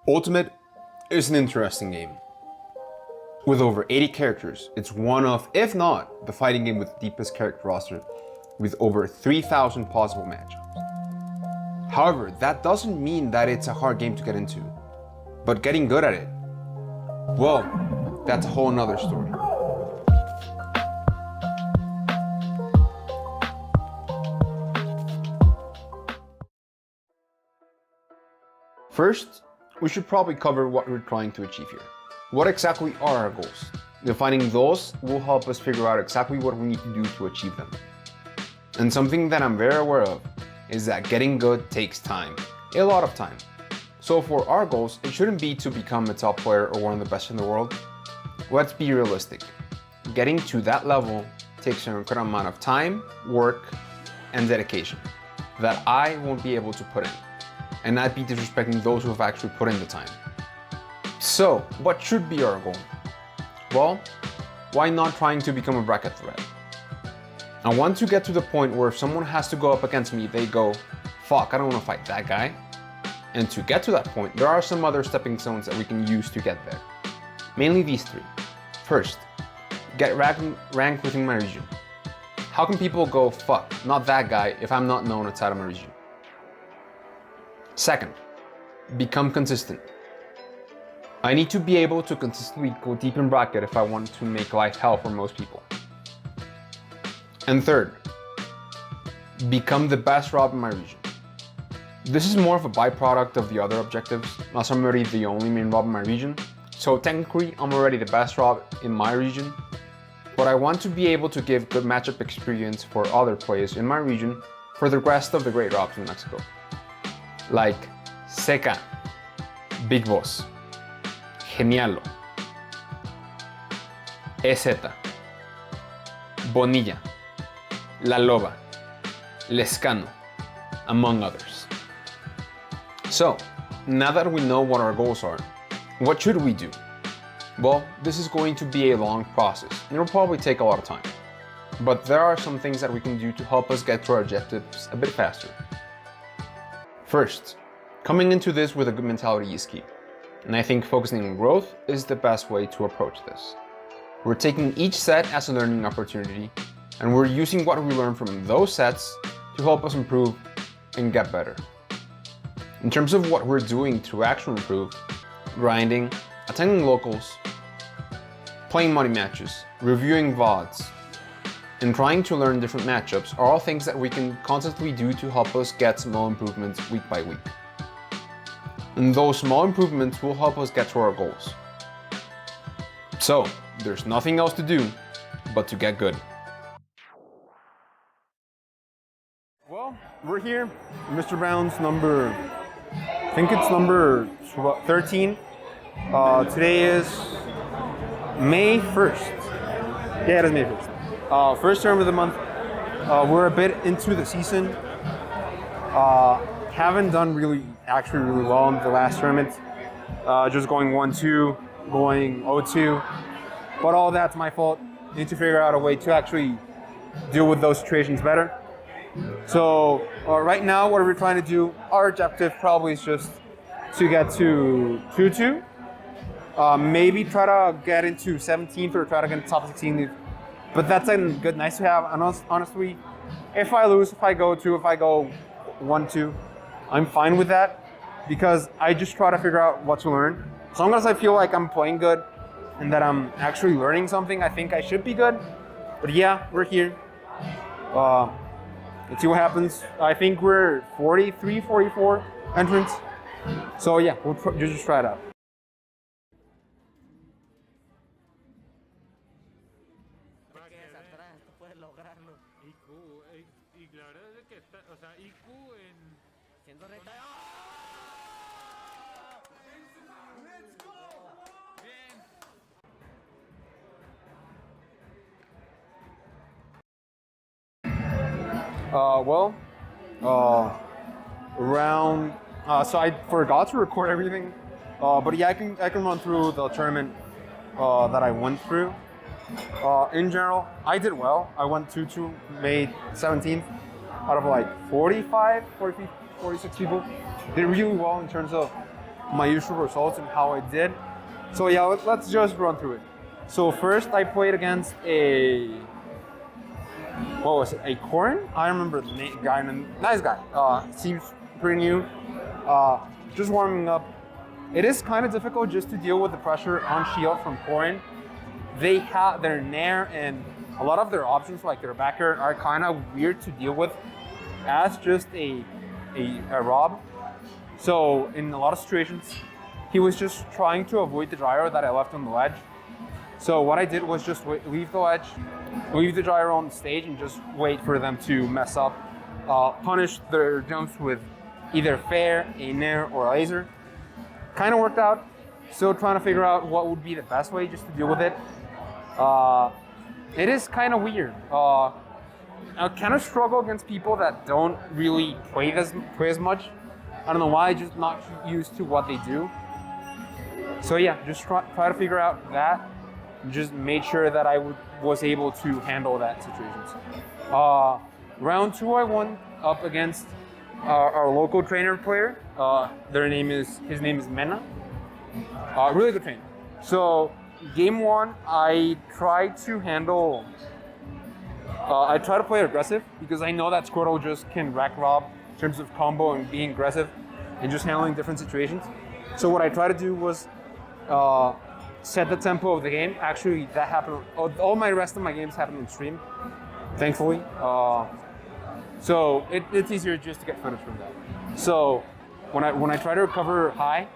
Ultimate is an interesting game. With over 80 characters, it's one of, if not, the fighting game with the deepest character roster, with over 3,000 possible matchups. However, that doesn't mean that it's a hard game to get into. But getting good at it, well, that's a whole nother story. First, we should probably cover what we're trying to achieve here. What exactly are our goals? Defining those will help us figure out exactly what we need to do to achieve them. And something that I'm very aware of is that getting good takes time, a lot of time. So for our goals, it shouldn't be to become a top player or one of the best in the world. Let's be realistic. Getting to that level takes an incredible amount of time, work, and dedication that I won't be able to put in, and not be disrespecting those who have actually put in the time. So, what should be our goal? Well, why not trying to become a bracket threat? I want to get to the point where if someone has to go up against me, they go, fuck, I don't want to fight that guy. And to get to that point, there are some other stepping stones that we can use to get there. Mainly these three. First, get ranked within my region. How can people go, fuck, not that guy, if I'm not known outside of my region? Second, become consistent. I need to be able to consistently go deep in bracket if I want to make life hell for most people. And third, become the best Rob in my region. This is more of a byproduct of the other objectives, as I'm already the only main Rob in my region. So technically, I'm already the best Rob in my region, but I want to be able to give good matchup experience for other players in my region for the rest of the great Robs in Mexico. Like Seca, Big Boss, Genialo, EZ, Bonilla, La Loba, Lescano, among others. So, now that we know what our goals are, what should we do? Well, this is going to be a long process, and it'll probably take a lot of time. But there are some things that we can do to help us get to our objectives a bit faster. First, coming into this with a good mentality is key, and I think focusing on growth is the best way to approach this. We're taking each set as a learning opportunity, and we're using what we learn from those sets to help us improve and get better. In terms of what we're doing to actually improve, grinding, attending locals, playing money matches, reviewing VODs, and trying to learn different matchups are all things that we can constantly do to help us get small improvements week by week. And those small improvements will help us get to our goals. So, there's nothing else to do but to get good. Well, we're here, Mr. Brown's number, I think it's number 13. Today is May 1st. Yeah, it is May 1st. First term of the month. We're a bit into the season. Haven't done really well in the last tournament. Just going 1-2, going 0-2. But all that's my fault. Need to figure out a way to actually deal with those situations better. So right now, what we're trying to do, our objective probably is just to get to 2-2. Maybe try to get into 17th or try to get into top 16. But that's good, nice to have. And honestly, if I lose, if I go 1-2, I'm fine with that because I just try to figure out what to learn. As long as I feel like I'm playing good and that I'm actually learning something, I think I should be good. But yeah, we're here. Let's see what happens. I think we're 43, 44 entrants. So yeah, we'll just try it out. So I forgot to record everything, but yeah, I can run through the tournament that I went through. In general, I did well. I went 2-2, made 17th out of like 45, 46 people. Did really well in terms of my usual results and how I did. So yeah, let's just run through it. So first I played against a, what was it, a Corn? I remember the guy, nice guy. Seems pretty new. Just warming up. It is kind of difficult just to deal with the pressure on shield from Corn. They have their Nair and a lot of their options, like their backer, are kind of weird to deal with as just a Rob. So in a lot of situations, he was just trying to avoid the gyro that I left on the ledge. So what I did was just leave the ledge, leave the gyro on the stage, and just wait for them to mess up, punish their jumps with either fair, a Nair, or a laser. Kind of worked out. Still trying to figure out what would be the best way just to deal with it. It is kind of weird. I kind of struggle against people that don't really play as much. I don't know why, just not used to what they do. So yeah, just try to figure out that. Just made sure that I was able to handle that situations. Round 2, I won up against our local trainer player. His name is Mena. Really good trainer. So game 1, I tried to handle. I try to play aggressive because I know that Squirtle just can rack Rob in terms of combo and being aggressive and just handling different situations. So what I try to do was set the tempo of the game. Actually, that happened. All my rest of my games happened in stream, thankfully. So it's easier just to get footage from that. So when I try to recover high,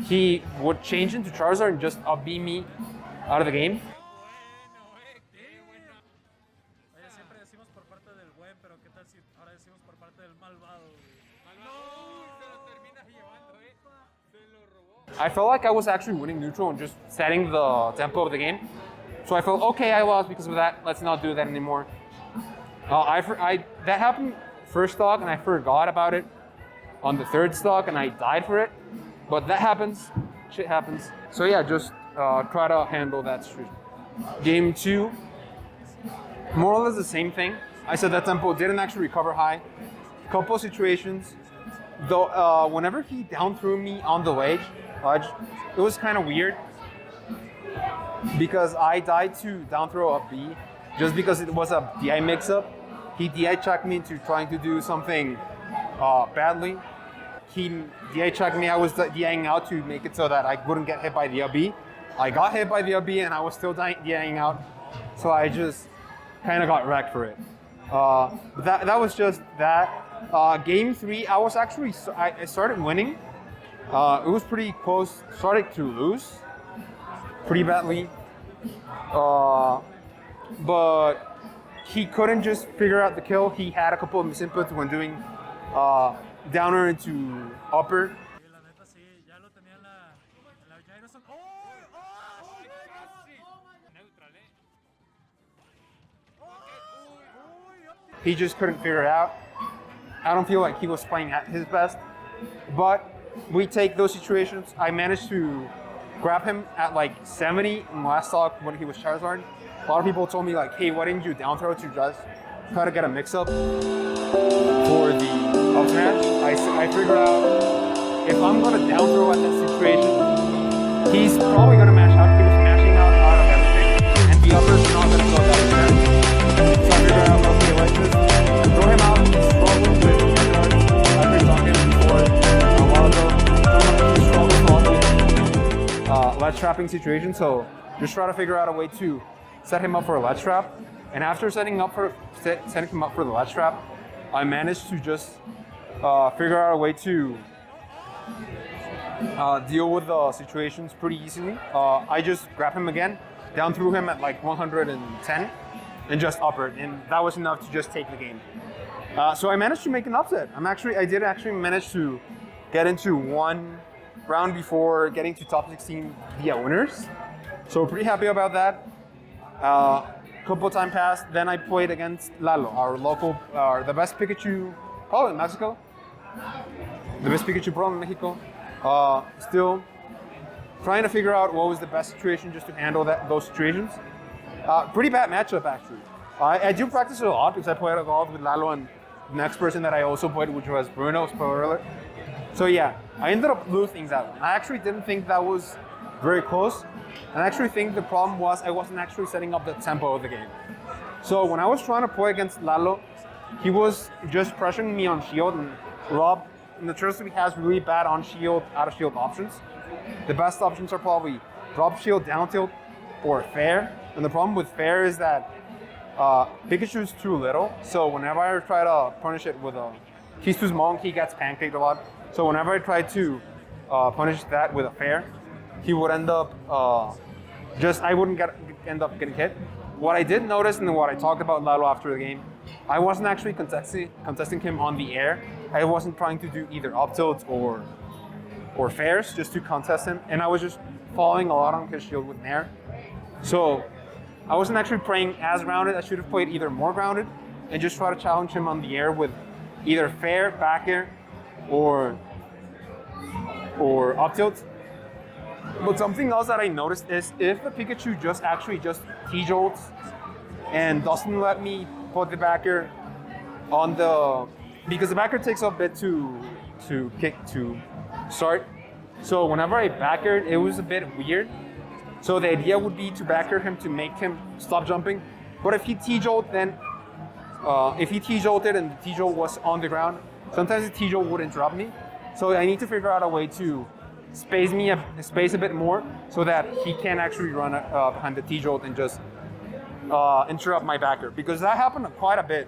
he would change into Charizard and just up-B me out of the game. I felt like I was actually winning neutral and just setting the tempo of the game. So I felt, okay, I lost because of that. Let's not do that anymore. That happened first stock and I forgot about it on the third stock and I died for it. But that happens, shit happens. So yeah, just try to handle that situation. Game 2, more or less the same thing. I said that tempo didn't actually recover high. Couple situations, though, whenever he down threw me on the ledge, it was kind of weird because I died to down throw up B just because it was a DI mix-up. He DI checked me into trying to do something badly. He DI checked me. I was DIing out to make it so that I wouldn't get hit by the up B. I got hit by the up B and I was still DIing out, so I just kind of got wrecked for it. That was just that. Game 3, I was actually I started winning. It was pretty close. Started to lose pretty badly, but he couldn't just figure out the kill. He had a couple of misinputs when doing downer into upper. He just couldn't figure it out. I don't feel like he was playing at his best, but we take those situations. I managed to grab him at like 70 in last stock when he was Charizard. A lot of people told me like, hey, why didn't you down throw to just try to get a mix-up for the up smash? I figured out if I'm gonna down throw at that situation, he's probably gonna mash out. He was mashing out of everything, and the upper's not gonna go that fast. So I figured out, okay, let's just throw him out. He's struggling with Charizard. I've been talking before a while ago. He's struggling with ledge trapping situation. So just try to figure out a way to set him up for a ledge trap. And after setting him up for the ledge trap, I managed to just figure out a way to deal with the situations pretty easily. I just grabbed him again, down threw him at like 110, and just uppered, and that was enough to just take the game. So I managed to make an upset. I did actually manage to get into one round before getting to top 16 via winners. So pretty happy about that. Couple time passed, then I played against Lalo, our local, the best Pikachu pro in Mexico. The best Pikachu pro in Mexico. Still trying to figure out what was the best situation just to handle those situations. Pretty bad matchup actually. I do practice it a lot because I played a lot with Lalo and the next person that I also played, which was Bruno, spoiler alert. So yeah, I ended up losing that one. I actually didn't think that was very close. And I actually think the problem was I wasn't actually setting up the tempo of the game. So when I was trying to play against Lalo, he was just pressuring me on shield, and Rob notoriously has really bad on shield, out of shield options. The best options are probably drop shield, down tilt, or fair. And the problem with fair is that Pikachu's too little. So whenever I try to punish it with he's too small and he gets pancaked a lot. So whenever I try to punish that with a fair, he would end up I wouldn't end up getting hit. What I did notice, and what I talked about Lalo after the game, I wasn't actually contesting him on the air. I wasn't trying to do either up tilts or fairs just to contest him, and I was just following a lot on his shield with Nair. So I wasn't actually playing as grounded. I should have played either more grounded and just try to challenge him on the air with either fair, back air, or up tilt. But something else that I noticed is if the Pikachu just T-jolts and doesn't let me put the backer on because the backer takes a bit to start. So whenever I backered, it was a bit weird. So the idea would be to backer him to make him stop jumping. But if he T-jolt, then if he T-jolted and the T-jolt was on the ground, sometimes the T-jolt would interrupt me. So I need to figure out a way to space a bit more so that he can actually run behind the T-jolt and just interrupt my backer, because that happened quite a bit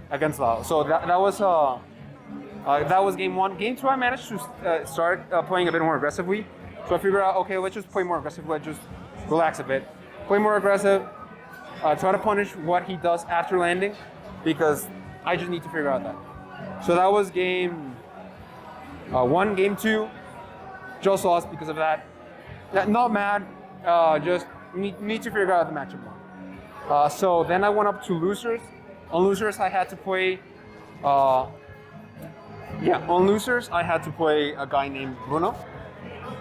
against Lalo. So that was game one. Game two, I managed to start playing a bit more aggressively. So I figured out, okay, let's just play more aggressive. Let's just relax a bit. Play more aggressive. Try to punish what he does after landing, because I just need to figure out that. So that was game one. Game two, just lost because of that. Not mad, just need to figure out the matchup more. So then I went up to losers. On losers, I had to play. On losers, I had to play a guy named Bruno.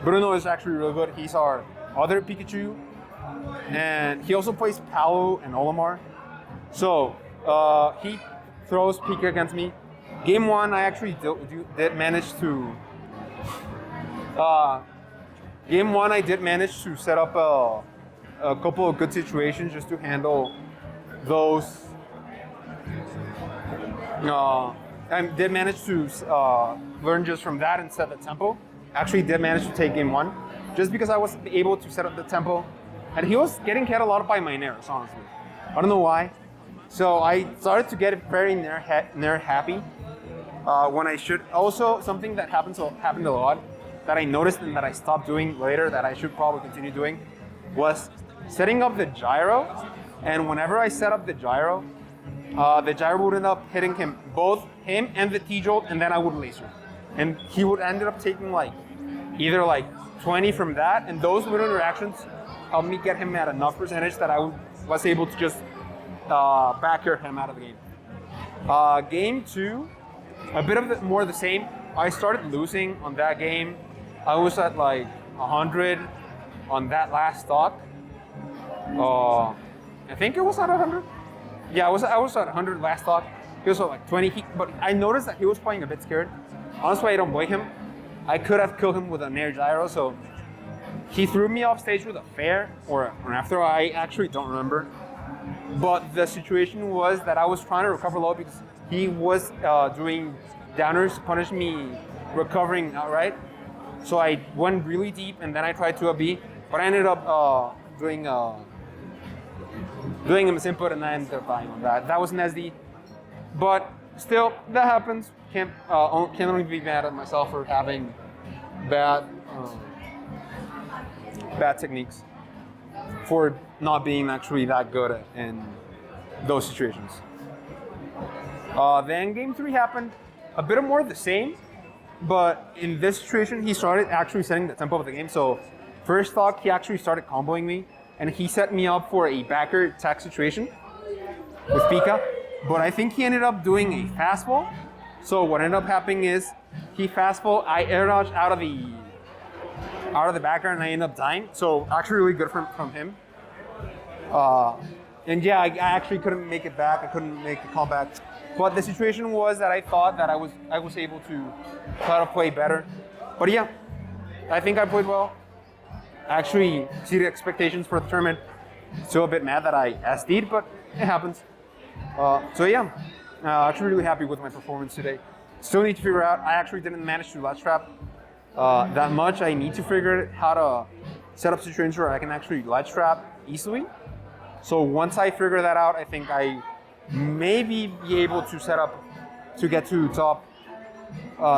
Bruno is actually really good. He's our other Pikachu, and he also plays Paolo and Olimar. So he throws Pika against me. Game one, I actually did manage to. Game one, I did manage to set up a couple of good situations just to handle those. I did manage to learn just from that and set the tempo. Actually did manage to take game one just because I was able to set up the tempo. And he was getting hit a lot by my Nairs, honestly. I don't know why. So I started to get very Nair happy when I should. Also, something that happened a lot that I noticed and that I stopped doing later that I should probably continue doing was setting up the gyro. And whenever I set up the gyro would end up hitting both him and the T-jolt, and then I would laser. And he would end up taking either 20 from that, and those little interactions helped me get him at enough percentage that I was able to just backer him out of the game. Game two, a bit of more of the same. I started losing on that game. I was at 100 on that last stock. I think it was at 100. Yeah, I was at 100 last stock. He was at 20, but I noticed that he was playing a bit scared. Honestly, I don't blame him. I could have killed him with a Nair gyro, so he threw me off stage with a fair or after. I actually don't remember. But the situation was that I was trying to recover low because he was doing downers to punish me recovering outright. So I went really deep and then I tried to a B, but I ended up doing a misinput and I ended up dying on that. That was an SD. But still, that happens. Can't only be mad at myself for having bad techniques, for not being actually that good in those situations. Then game three happened, a bit more of the same, but in this situation, he started actually setting the tempo of the game. So first stock, he actually started comboing me, and he set me up for a backer attack situation with Pika. But I think he ended up doing a fastball. So what ended up happening is he fastball, I air dodged out of the backer, and I ended up dying. So actually really good from him. And yeah, I actually couldn't make it back. I couldn't make the comeback. But the situation was that I thought that I was able to try to play better. But yeah, I think I played well. Actually exceeded expectations for the tournament. Still a bit mad that I SD'd, but it happens. So yeah, actually really happy with my performance today. Still need to figure out, I actually didn't manage to ledge trap that much. I need to figure out how to set up situations where I can actually ledge trap easily. So once I figure that out, I think I maybe be able to set up to get to top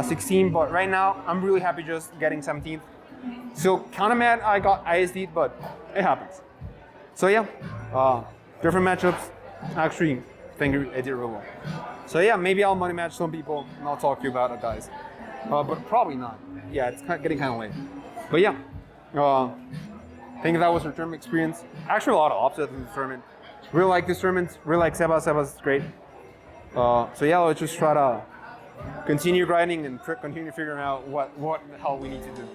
16. But right now, I'm really happy just getting 17th. So kind of mad I got ISD'd, but it happens. So yeah, different matchups. Actually, think I did really well. So yeah, maybe I'll money match some people and I'll talk to you about it, guys. But probably not. Yeah, it's getting kind of late. But yeah, I think that was our tournament experience. Actually, a lot of upsets in this tournament. Really like this tournament. Really like Sebas. Sebas is great. So yeah, let's just try to continue grinding and continue figuring out what the hell we need to do.